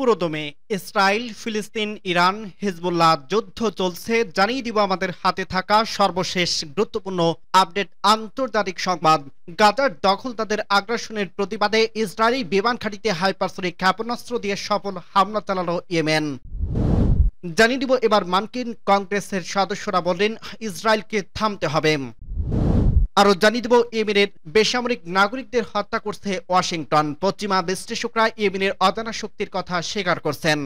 পুরোদমে ইসরায়েল, ফিলিস্তিন, Iran, Hezbollah যুদ্ধ চলছে। জানিয়ে দিব আমাদের হাতে থাকা সর্বশেষ গুরুত্বপূর্ণ আপডেট আন্তর্জাতিক সংবাদ। গাজার দখলদারদের আগ্রাসনের প্রতিবাদে ইসরায়েলি বিমান ঘাঁটিতে হাইপারসনিক ক্ষেপণাস্ত্র দিয়ে সফল হামলা চালালো ইয়েমেন। জানিয়ে দিব এবার মার্কিন কংগ্রেসের সদস্যরা বললেন ইসরায়েলকে থামতে হবে। আরো জানিয়ে দেব ইয়েমেনের বেসামরিক নাগরিকদের হত্যা করছে ওয়াশিংটন। পশ্চিমা বিশ্লেষকরা ইয়েমেনের অজানা শক্তির কথা স্বীকার করছেন।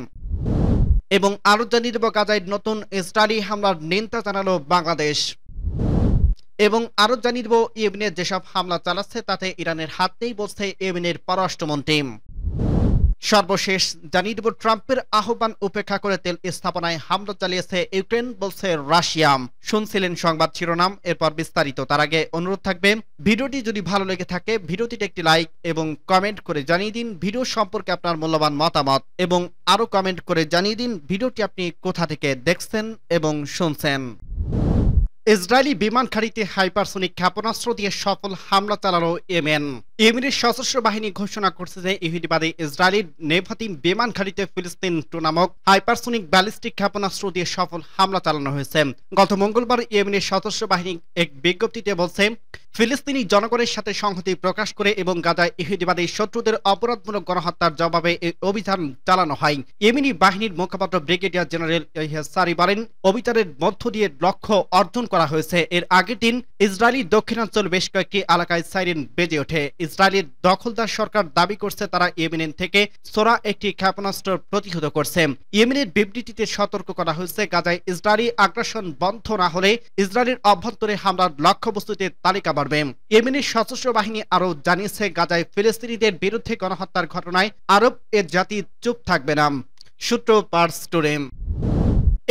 এবং আরো জানিয়ে দেব গাজায় নতুন ইসরায়েলি হামলার নিন্দা জানালো বাংলাদেশ। এবং আরো জানিয়ে দেব ইয়েমেনের যেসব হামলা চালাচ্ছে তাতে ইরানের হাত নেই বলছে ইয়েমেনের পররাষ্ট্রমন্ত্রী। সর্বশেষ জানিয়ে দেব ট্রাম্পের আহ্বান উপেক্ষা করে তেল স্থাপনায় হামলা চালিয়েছে ইউক্রেন বলছে রাশিয়া। শুনছিলেন সংবাদ শিরোনাম, এরপর বিস্তারিত। তার আগে অনুরোধ থাকবে ভিডিওটি যদি ভালো লেগে থাকে ভিডিওটিতে একটি লাইক এবং কমেন্ট করে জানিয়ে দিন ভিডিও সম্পর্কে আপনার মূল্যবান মতামত, এবং আরো কমেন্ট করে জানিয়ে দিন ভিডিওটি আপনি কোথা থেকে দেখছেন এবং শুনছেন। ইসরায়েলি বিমান ঘাঁটিতে হাইপারসনিক ক্ষেপণাস্ত্র দিয়ে সফল হামলা চালালো ইয়েমেন। ইয়েমেনের সশস্ত্র বাহিনী ঘোষণা করছে যে ইহুদিবাদী ইসরায়েলির নেভাতিম বিমান ঘাঁটিতে ফিলিস্তিন 2 নামক হাইপারসনিক ব্যালিস্টিক ক্ষেপণাস্ত্র দিয়ে সফল হামলা চালানো হয়েছে। গত মঙ্গলবার ইয়েমেনের সশস্ত্র বাহিনী এক বিজ্ঞপ্তিতে বলছে ফিলিস্তিনি জনগণের সাথে সংহতি প্রকাশ করে এবং গাজায় ইহুদিবাদী শত্রুদের অপরাধমূলক গণহত্যার জবাবে এই অভিযান চালানো হয়। ইয়েমেনি বাহিনীর মুখপাত্র ব্রিগেডিয়ার জেনারেল ইয়াহিয়া সারি বলেন অভিযানের মধ্য দিয়ে লক্ষ্য অর্জন করা হয়েছে। এর আগের দিন ইসরায়েলি দক্ষিণাঞ্চল বেশ কয়েকটি এলাকায় সাইরেন বেজে ওঠে। ইসরায়েলের দখলদার সরকার দাবি করছে তারা ইয়েমেন থেকে সোরা একটি ক্ষেপণাস্ত্র প্রতিহত করছে। ইয়েমেনের বিবৃতিতে সতর্ক করা হয়েছে গাজায় ইসরায়েলি আগ্রাসন বন্ধ না হলে ইসরায়েলের অভ্যন্তরে হামলার লক্ষ্যবস্তুতে তালিকা বাড়বে। ইয়েমেনের সশস্ত্র বাহিনী আরো জানিয়েছে গাজায় ফিলিস্তিনিদের বিরুদ্ধে গণহত্যার ঘটনায় আরব এর জাতি চুপ থাকবে না। সূত্র পার্স টুডে।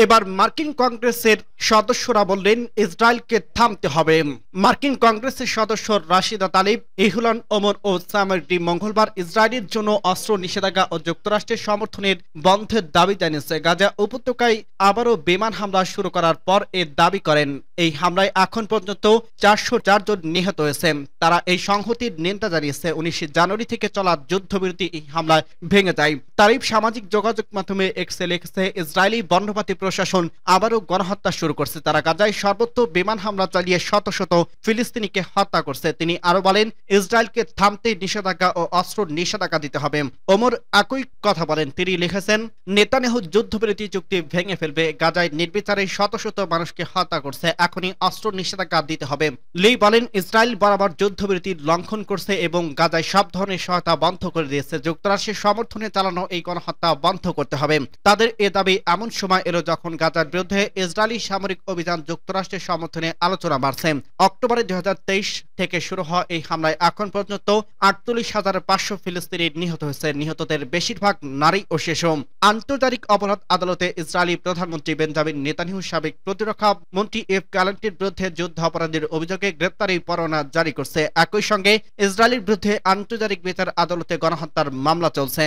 এবার মার্কিন কংগ্রেসের সদস্যরা বললেন ইসরায়েলকে থামতে হবে। মার্কিন কংগ্রেসের সদস্য রাশিদা তালিব, ইহুলান ওমর ও সামারডি মঙ্গলবার ইসরায়েলের জন্য অস্ত্র নিষেধাজ্ঞা ও যুক্তরাষ্ট্রের সমর্থনের বন্ধের দাবি জানিয়েছে। গাজা উপত্যকায় আবারও বিমান হামলা শুরু করার পর এর দাবি করেন এই হামলায় এখন পর্যন্ত 404 জন নিহত হয়েছে। তারা এই সংহতির নিন্দা জানিয়েছে। 19 জানুয়ারি থেকে চলা যুদ্ধবিরতি এই হামলায় ভেঙে যায়। তালিব সামাজিক যোগাযোগ মাধ্যমে এক্সে লিখেছে ইসরায়েলি বর্ণবাদী প্রশাসন আবারও গণহত্যা শুরু করছে। তারা গাজায় সর্বত্র বিমান হামলা চালিয়ে শত শত ফিলিস্তিনিকে হত্যা করছে। তিনি আরো বলেন ইসরায়েলকে থামতে নিষেধাজ্ঞা ও অস্ত্র নিষেধাজ্ঞা দিতে হবে। ওমর একই কথা বলেন। তিনি লিখেছেন নেতানিয়াহু যুদ্ধবিরতি চুক্তি ভেঙে ফেলবে, গাজায় নির্বিচারে শত শত মানুষকে হত্যা করছে, এখনই অস্ত্র নিষেধাজ্ঞা দিতে হবে। লি বলেন ইসরায়েল বরাবর যুদ্ধবিরতি লঙ্ঘন করছে এবং গাজায় সব ধরনের সহায়তা বন্ধ করে দিয়েছে। যুক্তরাষ্ট্রের সমর্থনে চালানো এই গণহত্যা বন্ধ করতে হবে। তাদের এ দাবি এমন সময় এলো যখন গাজার বিরুদ্ধে ইসরায়েলি সামরিক অভিযান যুক্তরাষ্ট্রের সমর্থনে আলোচনা বাড়ছে। অক্টোবরে 2023 থেকে শুরু হওয়া এই হামলায় এখন পর্যন্ত 48,500 ফিলিস্তিনি নিহত হয়েছে। নিহতদের বেশিরভাগ নারী ও শিশু। আন্তর্জাতিক অপরাধ আদালতে ইসরায়েলি প্রধানমন্ত্রী বেঞ্জামিন নেতানিয়াহু সাবেক প্রতিরক্ষা মন্ত্রী এফ গ্যালান্টির বিরুদ্ধে যুদ্ধ অপরাধের অভিযোগে গ্রেপ্তারি পরোয়ানা জারি করছে। একই সঙ্গে ইসরায়েলের বিরুদ্ধে আন্তর্জাতিক বিচার আদালতে গণহত্যার মামলা চলছে।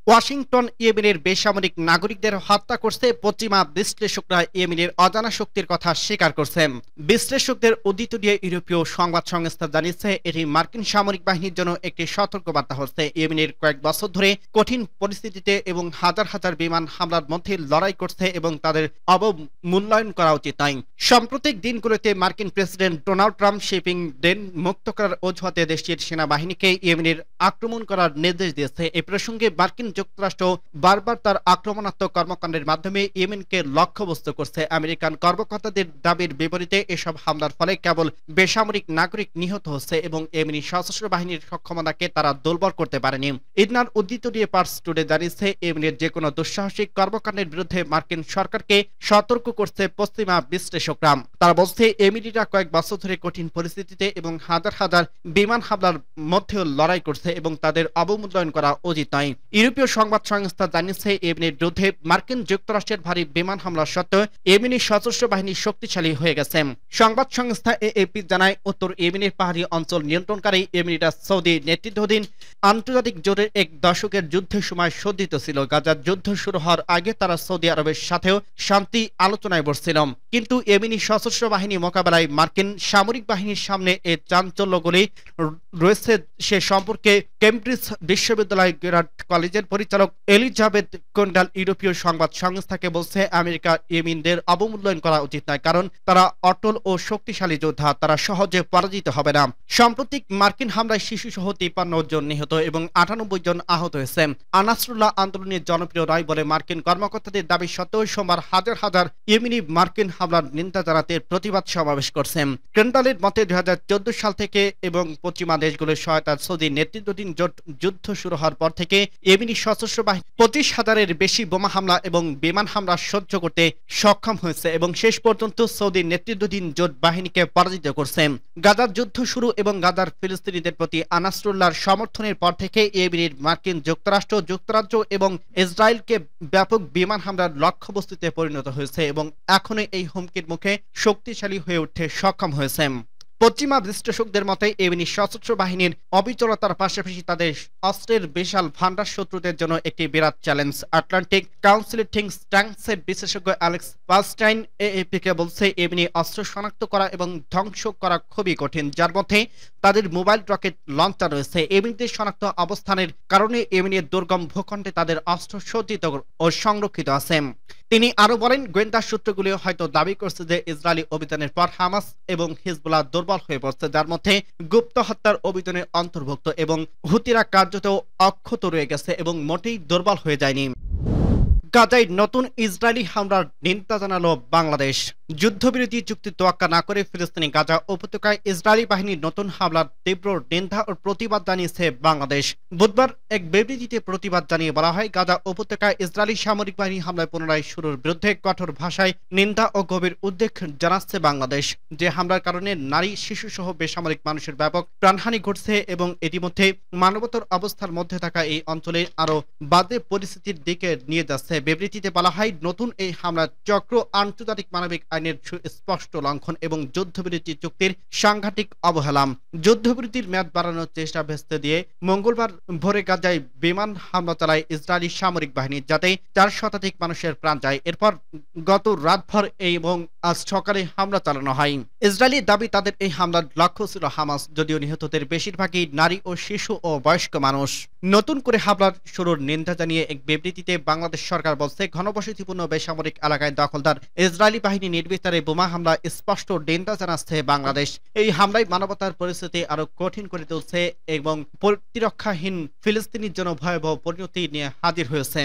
ওয়াশিংটন ইয়েমেনের বেসামরিক নাগরিকদের হত্যা করছে। পশ্চিমা বিশ্লেষকরা ইয়েমেনের অজানা শক্তির কথা স্বীকার করছেন। বিশ্লেষকদের উদ্ধৃতি দিয়ে ইউরোপীয় সংবাদ সংস্থা জানিয়েছে এটি মার্কিন সামরিক বাহিনীর জন্য একটি সতর্কবার্তা হচ্ছে। ইয়েমেনের কয়েক বছর ধরে কঠিন পরিস্থিতিতে এবং হাজার হাজার বিমান হামলার মধ্যে লড়াই করছে এবং তাদের অবমূল্যায়ন করা উচিত নয়। সাম্প্রতিক দিনগুলোতে মার্কিন প্রেসিডেন্ট ডোনাল্ড ট্রাম্প শিপিং ডেন মুক্ত করার অজুহাতে দেশটির সেনাবাহিনীকে ইয়েমেনের আক্রমণ করার নির্দেশ দিয়েছে। এ প্রসঙ্গে মার্কিন যুক্তরাষ্ট্র বারবার তার আক্রমণাত্মক কর্মকাণ্ডের মাধ্যমে ইয়েমেনকে লক্ষ্যবস্তু করছে। আমেরিকান কর্মকর্তাদের দাবির বিপরীতে এসব হামলার ফলে কেবল বেসামরিক নাগরিক নিহত হচ্ছে এবং ইয়েমেনি সশস্ত্র বাহিনীর সক্ষমতাকে তারা দুর্বল করতে পারেনি। ইডনার উদ্ধৃতি দিয়ে পার্স টুডে জানিয়েছে ইয়েমেনের যে কোনো দুঃসাহসিক কর্মকাণ্ডের বিরুদ্ধে মার্কিন সরকারকে সতর্ক করছে পশ্চিমা বিশ্লেষকরা। তারা বলছে ইয়েমেনিরা কয়েক বছর ধরে কঠিন পরিস্থিতিতে এবং হাজার হাজার বিমান হামলার মধ্যেও লড়াই করছে এবং তাদের অবমূল্যায়ন করা উচিত নয়। ইউরোপীয় সংবাদ সংস্থা জানিয়েছে ইয়েমেনের বিরুদ্ধে মার্কিন যুক্তরাষ্ট্রের ভারী বিমান হামলা সত্ত্বেও ইয়েমেনি সশস্ত্র বাহিনী শক্তিশালী হয়ে গেছে। সংবাদ সংস্থা এএপি জানায় উত্তর ইয়েমেনের পাহাড়ি অঞ্চল নিয়ন্ত্রণকারী ইয়েমেনিরা সৌদি নেতৃত্বাধীন আন্তর্জাতিক জোটের এক দশকের যুদ্ধের সময় সজ্জিত ছিল। গাজার যুদ্ধ শুরু হওয়ার আগে তারা সৌদি আরবের সাথেও শান্তি আলোচনায় বসছিল, কিন্তু ইয়েমেনি সশস্ত্র বাহিনী মোকাবেলায় মার্কিন সামরিক বাহিনীর সামনে এ চাঞ্চল্যগুলি রয়েছে সে সম্পর্কে কেমব্রিজ বিশ্ববিদ্যালয় গেরার্ড কলেজের পরিচালক এলিজাবেথ কোন্ডাল ইউরোপীয় সংবাদ সংস্থাকে বলছে, আমেরিকা ইয়েমেনদের অবমূল্যায়ন করা উচিত নয়, কারণ তারা অটল ও শক্তিশালী যোদ্ধা, তারা সহজে পরাজিত হবে না। সাম্প্রতিক মার্কিন হামলায় শিশুসহ 53 জন নিহত এবং 98 জন আহত হয়েছে। আনাসরুল্লাহ আন্দোলনের জনপ্রিয় নয় বলে মার্কিন কর্মকর্তাদের দাবি সত্ত্বেও সোমবার হাজার হাজার ইয়েমেনি মার্কিন হামলার নিন্দা জানাতে প্রতিবাদ সমাবেশ করছেন। কেন্ডালের মতে 2014 সাল থেকে এবং পশ্চিমা দেশগুলোর সহায়তায় সৌদি নেতৃত্বাধীন জোট যুদ্ধ শুরু হওয়ার পর থেকে ইয়েমেনি সশস্ত্র বাহিনী 25,000-এর বেশি বোমা হামলা এবং বিমান হামলা সহ্য করতে সক্ষম হয়েছে এবং শেষ পর্যন্ত সৌদি নেতৃত্বাধীন জোট বাহিনীকে পরাজিত করছে। গাজার যুদ্ধ শুরু এবং গাজার ফিলিস্তিনিদের প্রতি আনাসরুল্লাহর সমর্থনের পর থেকে ইয়েমেনের মার্কিন যুক্তরাজ্য এবং ইসরায়েলকে ব্যাপক বিমান হামলার লক্ষ্যবস্তুতে পরিণত হয়েছে এবং এখনই এই হুমকির মুখে শক্তিশালী হয়ে উঠতে সক্ষম হয়েছে। পশ্চিমা বিশ্লেষকদের মতে ইয়েমেনি সশস্ত্র বাহিনীর অবিচলতার পাশাপাশি তাদের অস্ত্রের বিশাল ভান্ডার শত্রুদের জন্য একটি বিরাট চ্যালেঞ্জ। আটলান্টিক কাউন্সিলের থিঙ্ক ট্যাঙ্কসের বিশেষজ্ঞ অ্যালেক্স পালস্টাইন এএপিকে বলছে, ইয়েমেনি অস্ত্র শনাক্ত করা এবং ধ্বংস করা খুবই কঠিন, যার মধ্যে তাদের মোবাইল রকেট লঞ্চার রয়েছে। ইয়েমেনিদের শনাক্ত অবস্থানের কারণে ইয়েমেনের দুর্গম ভূখণ্ডে তাদের অস্ত্র সজ্জিত ও সংরক্ষিত আছে। তিনি আরো বলেন, গোয়েন্দা সূত্রগুলি হয়তো দাবি করছে যে ইসরায়েলি অভিযানের পর হামাস এবং হিজবুল্লাহ দুর্বল হয়ে পড়ছে, যার মধ্যে গুপ্ত হত্যার অভিযানের অন্তর্ভুক্ত, এবং হুতিরা কার্যত অক্ষত রয়ে গেছে এবং মোটেই দুর্বল হয়ে যায়নি। গাজায় নতুন ইসরায়েলি হামলার নিন্দা জানালো বাংলাদেশ। যুদ্ধবিরতি চুক্তি তোয়াক্কা না করে ফিলিস্তিনি গাজা উপত্যকায় ইসরায়েলি বাহিনীর নতুন হামলার তীব্র নিন্দা ও প্রতিবাদ জানিয়েছে বাংলাদেশ। বুধবার এক বিবৃতিতে প্রতিবাদ জানিয়ে বলা হয়, গাজা উপত্যকায় ইসরায়েলি সামরিক বাহিনী হামলায় পুনরায় শুরুর বিরুদ্ধে কঠোর ভাষায় নিন্দা ও গভীর উদ্বেগ জানাচ্ছে বাংলাদেশ। যে হামলার কারণে নারী, শিশু সহ বেসামরিক মানুষের ব্যাপক প্রাণহানি ঘটছে এবং ইতিমধ্যে মানবতার অবস্থার মধ্যে থাকা এই অঞ্চলে আরো বাজে পরিস্থিতির দিকে নিয়ে যাচ্ছে। বিবৃতিতে বলা হয়, নতুন এই হামলার চক্র আন্তর্জাতিক মানবিক আইনের স্পষ্ট লঙ্ঘন এবং যুদ্ধবিরতি চুক্তির সাংঘাতিক অবহেলা। যুদ্ধবিরতির মেয়াদ বাড়ানোর চেষ্টা ভেস্তে দিয়ে মঙ্গলবার ভোরে গাজায় বিমান হামলা চালায় ইসরায়েলি সামরিক বাহিনী, যাতে 4 শতাধিক মানুষের প্রাণ যায়। এরপর গত রাতভর এবং আজ সকালে হামলা চালানো হয়। ইসরায়েলি দাবি, তাদের এই হামলার লক্ষ্য ছিল হামাস, যদিও নিহতদের বেশিরভাগই নারী ও শিশু ও বয়স্ক মানুষ। নতুন করে হামলার শুরুর নিন্দা জানিয়ে এক বিবৃতিতে বাংলাদেশ সরকার বলছে, ঘনবসতিপূর্ণ বেসামরিক এলাকায় দখলদার ইসরায়েলি বাহিনী নির্বিচারে বোমা হামলা স্পষ্ট নিন্দা জানাচ্ছে বাংলাদেশ। এই হামলায় মানবতার পরিস্থিতি আরো কঠিন করে তুলছে এবং প্রতিরক্ষাহীন ফিলিস্তিনির জন্য ভয়াবহ পরিণতি নিয়ে হাজির হয়েছে।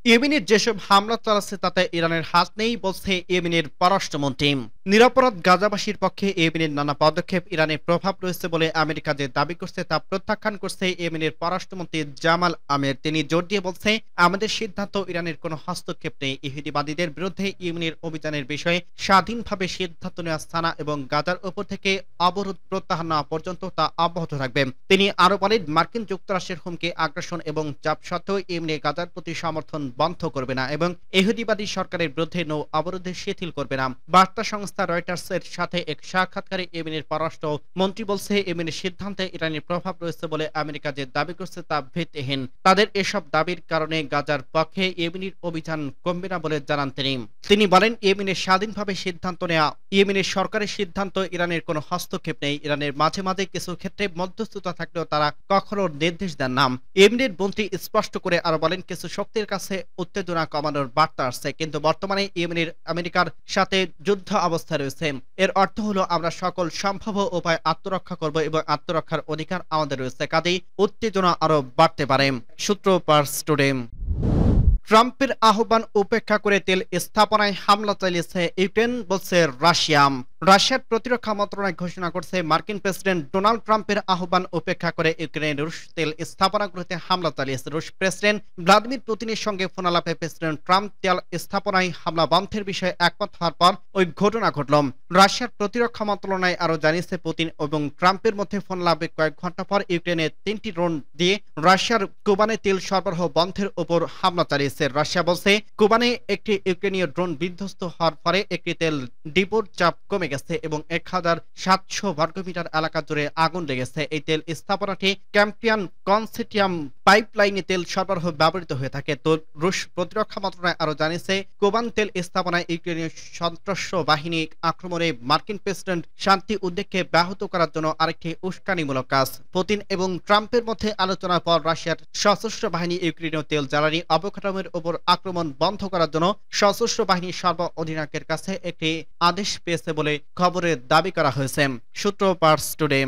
ইয়েমেনের যেসব হামলা চালাচ্ছে তাতে ইরানের হাত নেই, বলছে ইয়েমেনের পররাষ্ট্রমন্ত্রী। নিরপরাধ গাজাবাসীর পক্ষে ইয়েমেনের নানা পদক্ষেপ ইরানের প্রভাব রয়েছে বলে আমেরিকা যে দাবি করছে তা প্রত্যাখ্যান করছে ইয়েমেনের পররাষ্ট্রমন্ত্রী জামাল আমের। তিনি জোর দিয়ে বলছে, আমাদের সিদ্ধান্ত ইরানের কোনো হস্তক্ষেপ নেই। ইহুদিবাদীদের বিরুদ্ধে ইয়েমেনের অভিযানের বিষয়ে স্বাধীনভাবে সিদ্ধান্ত নেওয়া স্থানা এবং গাজার উপর থেকে অবরোধ প্রত্যাহার নেওয়া পর্যন্ত তা অব্যাহত থাকবে। তিনি আরো বলেন, মার্কিন যুক্তরাষ্ট্রের হুমকি, আগ্রাসন এবং চাপ সত্ত্বেও ইয়েমেনে গাজার প্রতি সমর্থন বন্ধ করবে না এবং ইহুদিবাদী সরকারের বিরুদ্ধে নৌ অবরোধে শিথিল করবে না। বার্তা সংস্থা রয়টার্সের সাথে এক সাক্ষাৎকারে ইয়েমেনের পররাষ্ট্র মন্ত্রী বলছে, ইয়েমেনের সিদ্ধান্তে ইরানের প্রভাব রয়েছে বলে আমেরিকা যে দাবি করছে তা ভিত্তিহীন। তাদের এসব দাবির কারণে গাজার পক্ষে ইয়েমেনের অভিযান কমবে না বলে জানান তিনি বলেন, ইয়েমেনের স্বাধীনভাবে সিদ্ধান্ত নেওয়া, ইয়েমেনের সরকারের সিদ্ধান্ত, ইরানের কোনো হস্তক্ষেপ নেই। ইরানের মাঝে মাঝে কিছু ক্ষেত্রে মধ্যস্থতা থাকলেও তারা কখনো নির্দেশ দেন না। ইয়েমেনের মন্ত্রী স্পষ্ট করে আরো বলেন, কিছু শক্তির কাছে উত্তেজনা কমানোর বার্তা আসছে, কিন্তু বর্তমানে ইয়েমেনের আমেরিকার সাথে যুদ্ধ অবস্থা রয়েছে। এর অর্থ হলো আমরা সকল সম্ভাব্য উপায় আত্মরক্ষা করব এবং আত্মরক্ষার অধিকার আমাদের রয়েছে, কাজেই উত্তেজনা আরো বাড়তে পারে। সূত্র পার্স টুডে। ট্রাম্পের আহ্বান উপেক্ষা করে তেল স্থাপনায় হামলা চালিয়েছে ইউক্রেন, বলছে রাশিয়া। রাশিয়ার প্রতিরক্ষা মন্ত্রণালয় ঘোষণা করছে, মার্কিন প্রেসিডেন্ট ডোনাল্ড ট্রাম্পের আহ্বান উপেক্ষা করে ইউক্রেনের রুশ তেল স্থাপনাগুলোতে হামলা চালিয়েছে। রুশ প্রেসিডেন্ট ভ্লাদিমির পুতিনের সঙ্গে ফোনালাপে প্রেসিডেন্ট ট্রাম্প তেল স্থাপনায় হামলা বন্ধের বিষয়ে একমত হওয়ার পর ওই ঘটনা ঘটল। রাশিয়ার প্রতিরক্ষা মন্ত্রণালয় আরো জানিয়েছে, পুতিন এবং ট্রাম্পের মধ্যে ফোনালাপে কয়েক ঘন্টা পর ইউক্রেনে 3টি ড্রোন দিয়ে রাশিয়ার কুবানে তেল সরবরাহ বন্ধের উপর হামলা চালিয়েছে। রাশিয়া বলছে, কুবানে একটি ইউক্রেনীয় ড্রোন বিধ্বস্ত হওয়ার পরে একটি তেল ডিপোর চাপ কমে গেছে এবং ১,৭০০ বর্গমিটার এলাকা জুড়ে আগুন লেগেছে। এই তেল স্থাপনাটি ক্যাম্পিয়ান কনসোর্টিয়াম পাইপলাইনে তেল সরবরাহ ব্যবহৃত হয়ে থাকে। তো রুশ প্রতিরক্ষা মন্ত্রণালয় আরো জানিয়েছে, কোবান তেল স্থাপনায় ইউক্রেনীয় সশস্ত্র বাহিনী আক্রমণে মার্কিন প্রেসিডেন্ট শান্তি উদ্যোগকে ব্যাহত করার জন্য আরেকটি উস্কানিমূলক কাজ। পুতিন এবং ট্রাম্পের মধ্যে আলোচনার পর রাশিয়ার সশস্ত্র বাহিনী ইউক্রেনীয় তেল জ্বালানি অবকাঠামোর উপর আক্রমণ বন্ধ করার জন্য সশস্ত্র বাহিনীর সর্ব অধিনায়কের কাছে একটি আদেশ পেয়েছে বলে খবরে দাবি করা হয়েছে। সূত্র পার্স টুডে।